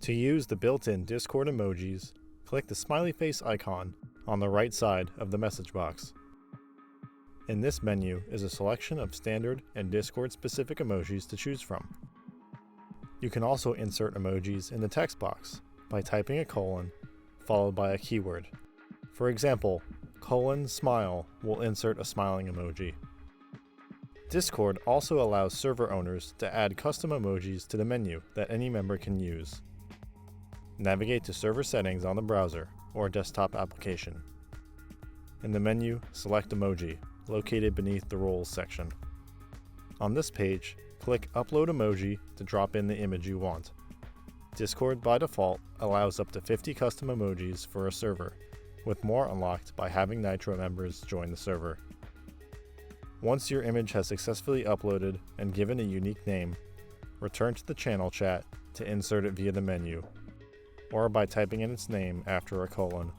To use the built-in Discord emojis, click the smiley face icon on the right side of the message box. In this menu is a selection of standard and Discord-specific emojis to choose from. You can also insert emojis in the text box by typing a colon followed by a keyword. For example, :smile will insert a smiling emoji. Discord also allows server owners to add custom emojis to the menu that any member can use. Navigate to server settings on the browser or desktop application. In the menu, select Emoji, located beneath the Roles section. On this page, click Upload Emoji to drop in the image you want. Discord by default allows up to 50 custom emojis for a server, with more unlocked by having Nitro members join the server. Once your image has successfully uploaded and given a unique name, return to the channel chat to insert it via the menu, or by typing in its name after a colon.